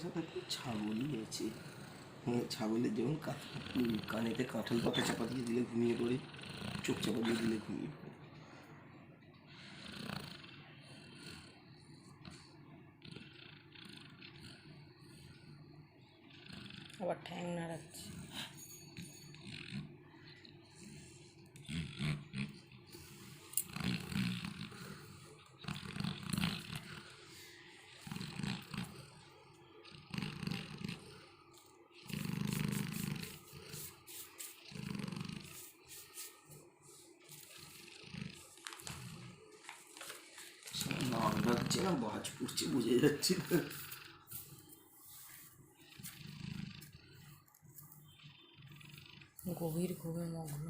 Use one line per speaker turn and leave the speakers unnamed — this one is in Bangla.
সাথে ছাগলই আছে। হ্যাঁ, ছাগলের যেমন কানেতে কাঁঠাল পাতা চাপা দিয়ে দিলে ঘুমিয়ে পড়ে, চোখ চাপা দিয়ে দিলে ঘুমিয়ে পড়ে।
আবার ঠ্যাং নাড়াচ্ছে।
নাক ডাকছে না বাজ পড়ছে বোঝা যাচ্ছে না।
গভীর ঘুমে মগ্ন।